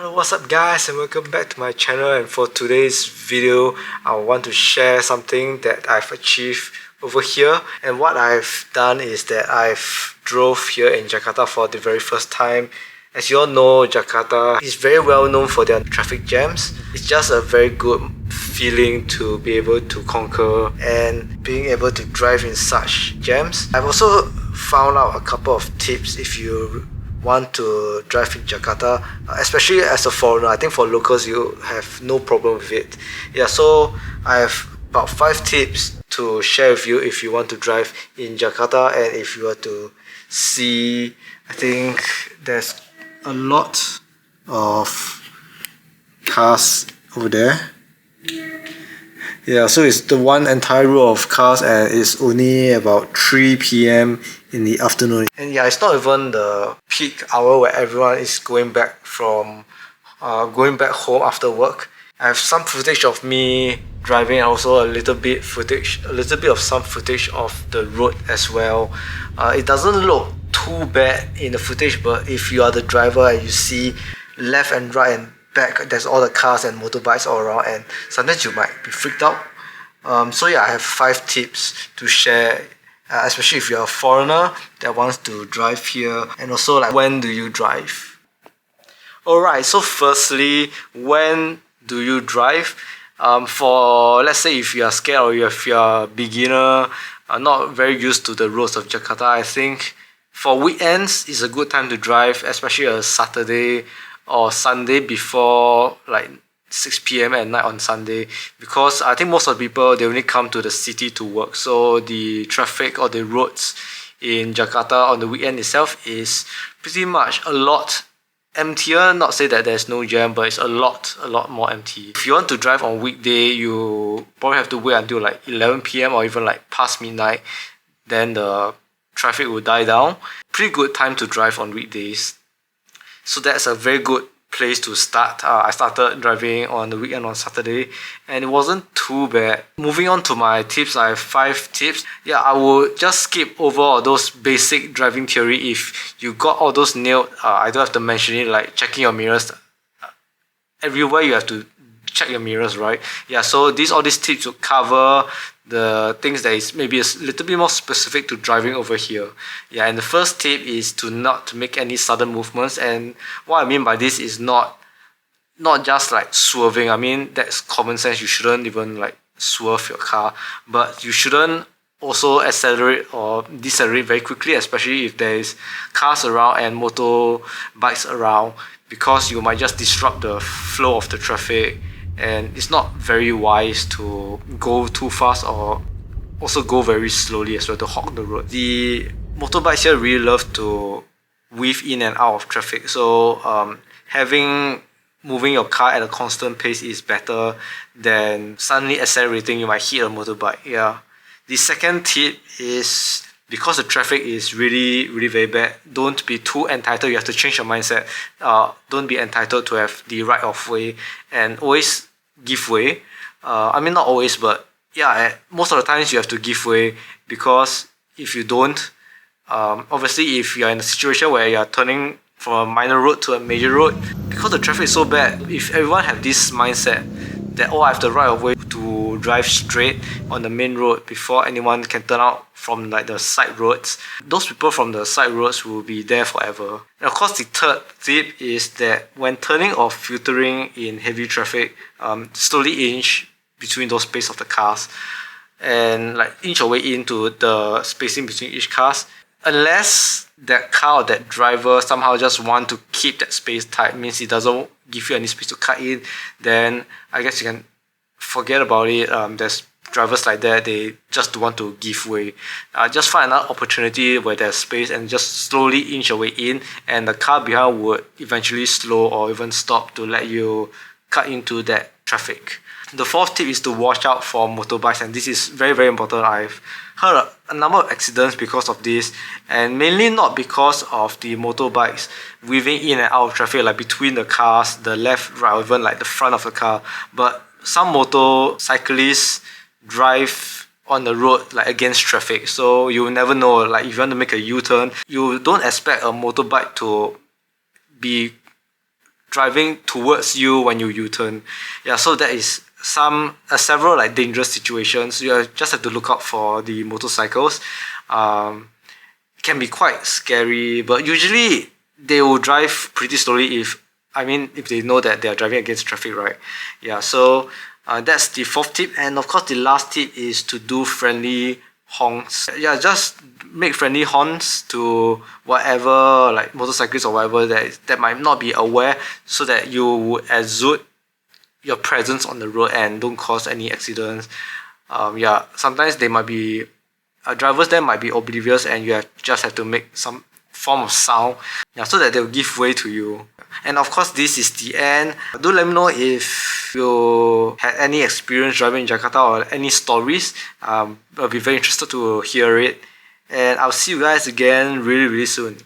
Hello, what's up guys, and welcome back to my channel. And for today's video, I want to share something that I've achieved over here. And what I've done is that I've drove here in Jakarta for the very first time. As you all know, Jakarta is very well known for their traffic jams. It's just a very good feeling to be able to conquer and being able to drive in such jams. I've also found out a couple of tips if you want to drive in Jakarta, especially as a foreigner. I think for locals you have no problem with it. Yeah, so I have about 5 tips to share with you if you want to drive in Jakarta. And if you were to see, I think there's a lot of cars over there. Yeah, so it's the one entire row of cars and it's only about 3 p.m. in the afternoon. And yeah, it's not even the peak hour where everyone is going back home after work. I have some footage of me driving and also a little bit of some footage of the road as well. It doesn't look too bad in the footage, but if you are the driver and you see left and right and back, there's all the cars and motorbikes all around, and sometimes you might be freaked out. So yeah, I have 5 tips to share, especially if you're a foreigner that wants to drive here, and also like when do you drive. Alright, so firstly, when do you drive? For let's say if you are scared or if you are a beginner, not very used to the roads of Jakarta, I think for weekends is a good time to drive, especially a Saturday or Sunday before like 6 p.m. at night on Sunday, because I think most of the people, they only come to the city to work, so the traffic or the roads in Jakarta on the weekend itself is pretty much a lot emptier. Not say that there's no jam, but it's a lot more empty. If you want to drive on weekday, you probably have to wait until like 11 p.m. or even like past midnight, then the traffic will die down. Pretty good time to drive on weekdays. So that's a very good place to start. I started driving on the weekend on Saturday and it wasn't too bad. Moving on to my tips, I have 5 tips. Yeah, I would just skip over all those basic driving theory. If you got all those nailed, I don't have to mention it, like checking your mirrors. Everywhere you have to check your mirrors, right? Yeah, so all these tips will cover the things that is maybe a little bit more specific to driving over here. Yeah, and the first tip is to not make any sudden movements. And what I mean by this is not just like swerving. I mean, that's common sense. You shouldn't even like swerve your car, but you shouldn't also accelerate or decelerate very quickly, especially if there is cars around and motorbikes around, because you might just disrupt the flow of the traffic. And it's not very wise to go too fast or also go very slowly as well to hog the road. The motorbikes here really love to weave in and out of traffic, so moving your car at a constant pace is better than suddenly accelerating. You might hit a motorbike. Yeah. The second tip is, because the traffic is really very bad, don't be too entitled. You have to change your mindset. Don't be entitled to have the right of way, and always give way. I mean, not always, but yeah, most of the times you have to give way, because if you don't, obviously if you're in a situation where you're turning from a minor road to a major road, because the traffic is so bad, if everyone have this mindset that, oh, I have the right of way to drive straight on the main road before anyone can turn out from like the side roads, those people from the side roads will be there forever. And of course, the third tip is that when turning or filtering in heavy traffic, slowly inch between those space of the cars and like inch your way into the spacing between each cars. Unless that car or that driver somehow just want to keep that space tight, means it doesn't give you any space to cut in, then I guess you can forget about it. There's drivers like that, they just want to give way. Just find another opportunity where there's space and just slowly inch your way in, and the car behind would eventually slow or even stop to let you cut into that traffic. The fourth tip is to watch out for motorbikes, and this is very important. I've heard a number of accidents because of this, and mainly not because of the motorbikes weaving in and out of traffic, like between the cars, the left, right, or even like the front of the car, but some motorcyclists drive on the road like against traffic. So you never know, like if you want to make a U-turn, you don't expect a motorbike to be driving towards you when you U-turn. Yeah, so that is several like dangerous situations. You just have to look out for the motorcycles. It can be quite scary, but usually they will drive pretty slowly if they know that they are driving against traffic, right? Yeah, so that's the fourth tip. And of course, the last tip is to do friendly honks. Yeah, just make friendly horns to whatever, like motorcyclists or whatever that might not be aware, so that you would exude your presence on the road and don't cause any accidents. Yeah, sometimes they might be drivers there might be oblivious, and you just have to make some form of sound, yeah, so that they'll give way to you. And of course, this is the end. Do let me know if you had any experience driving in Jakarta or any stories. I'll be very interested to hear it. And I'll see you guys again really, really soon.